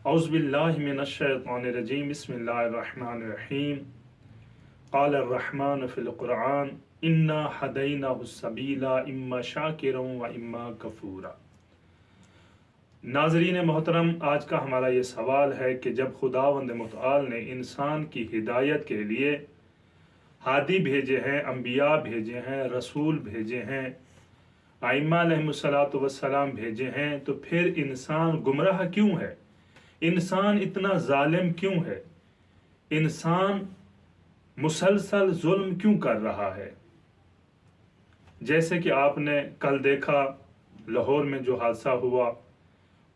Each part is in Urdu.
اعوذ باللہ من الشیطان الرجیم بسم اللہ الرحمن الرحیم قال الرحمن فی القرآن انا ہدیناہ السبیل اما شاکرا و اما کفورا۔ ناظرین محترم، آج کا ہمارا یہ سوال ہے کہ جب خداوند متعال نے انسان کی ہدایت کے لیے ہادی بھیجے ہیں، انبیاء بھیجے ہیں، رسول بھیجے ہیں، ائمہ علیہم الصلاۃ والسلام بھیجے ہیں، تو پھر انسان گمراہ کیوں ہے؟ انسان اتنا ظالم کیوں ہے؟ انسان مسلسل ظلم کیوں کر رہا ہے؟ جیسے کہ آپ نے کل دیکھا لاہور میں جو حادثہ ہوا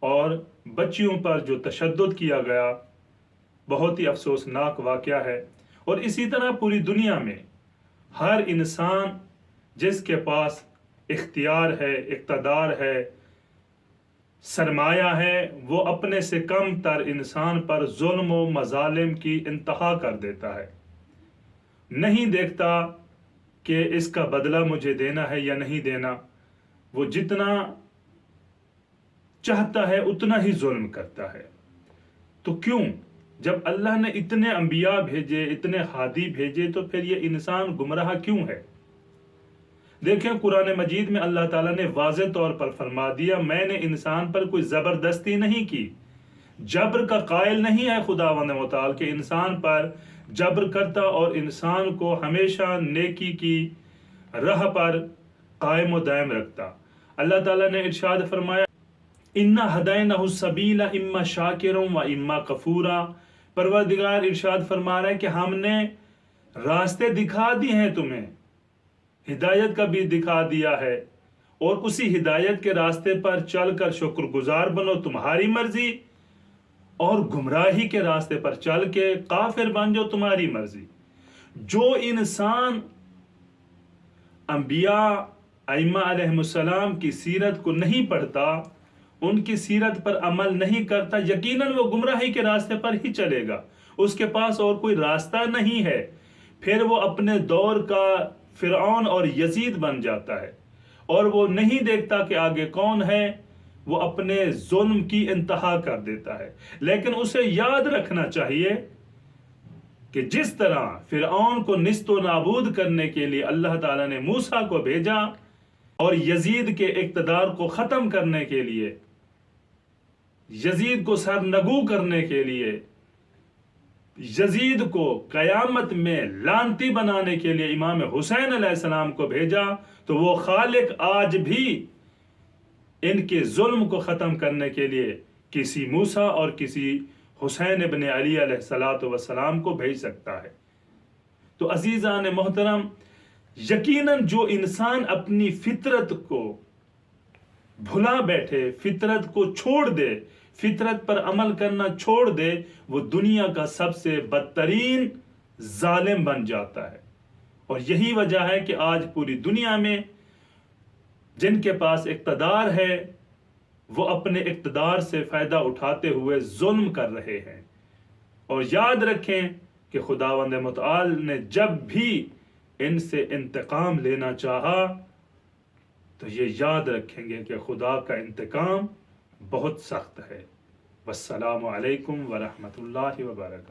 اور بچیوں پر جو تشدد کیا گیا، بہت ہی افسوسناک واقعہ ہے۔ اور اسی طرح پوری دنیا میں ہر انسان جس کے پاس اختیار ہے، اقتدار ہے، سرمایہ ہے، وہ اپنے سے کم تر انسان پر ظلم و مظالم کی انتہا کر دیتا ہے۔ نہیں دیکھتا کہ اس کا بدلہ مجھے دینا ہے یا نہیں دینا، وہ جتنا چاہتا ہے اتنا ہی ظلم کرتا ہے۔ تو کیوں؟ جب اللہ نے اتنے انبیاء بھیجے، اتنے ہادی بھیجے، تو پھر یہ انسان گمراہ کیوں ہے؟ دیکھیں، قرآن مجید میں اللہ تعالیٰ نے واضح طور پر فرما دیا، میں نے انسان پر کوئی زبردستی نہیں کی۔ جبر کا قائل نہیں ہے خداوند متعال کہ انسان پر جبر کرتا اور انسان کو ہمیشہ نیکی کی راہ پر قائم و دائم رکھتا۔ اللہ تعالیٰ نے ارشاد فرمایا اِنَّا هَدَيْنَاهُ السَّبِيلَ إِمَّا شَاكِرًا وَإِمَّا كَفُورًا۔ پروردگار ارشاد فرما رہا ہے کہ ہم نے راستے دکھا دی ہیں تمہیں، ہدایت کا بھی دکھا دیا ہے، اور اسی ہدایت کے راستے پر چل کر شکر گزار بنو، تمہاری مرضی، اور گمراہی کے راستے پر چل کے کافر بن جاؤ، تمہاری مرضی۔ جو انسان انبیاء ائمہ علیہم السلام کی سیرت کو نہیں پڑھتا، ان کی سیرت پر عمل نہیں کرتا، یقیناً وہ گمراہی کے راستے پر ہی چلے گا، اس کے پاس اور کوئی راستہ نہیں ہے۔ پھر وہ اپنے دور کا فرعون اور یزید بن جاتا ہے، اور وہ نہیں دیکھتا کہ آگے کون ہے، وہ اپنے ظلم کی انتہا کر دیتا ہے۔ لیکن اسے یاد رکھنا چاہیے کہ جس طرح فرعون کو نیست و نابود کرنے کے لیے اللہ تعالیٰ نے موسیٰ کو بھیجا، اور یزید کے اقتدار کو ختم کرنے کے لیے، یزید کو سرنگو کرنے کے لیے، یزید کو قیامت میں لعنتی بنانے کے لیے امام حسین علیہ السلام کو بھیجا، تو وہ خالق آج بھی ان کے ظلم کو ختم کرنے کے لیے کسی موسیٰ اور کسی حسین ابن علی علیہ السلام کو بھیج سکتا ہے۔ تو عزیزان محترم، یقیناً جو انسان اپنی فطرت کو بھلا بیٹھے، فطرت کو چھوڑ دے، فطرت پر عمل کرنا چھوڑ دے، وہ دنیا کا سب سے بدترین ظالم بن جاتا ہے۔ اور یہی وجہ ہے کہ آج پوری دنیا میں جن کے پاس اقتدار ہے، وہ اپنے اقتدار سے فائدہ اٹھاتے ہوئے ظلم کر رہے ہیں۔ اور یاد رکھیں کہ خداوند متعال نے جب بھی ان سے انتقام لینا چاہا، تو یہ یاد رکھیں گے کہ خدا کا انتقام بہت سخت ہے۔ والسلام علیکم ورحمۃ اللہ وبرکاتہ۔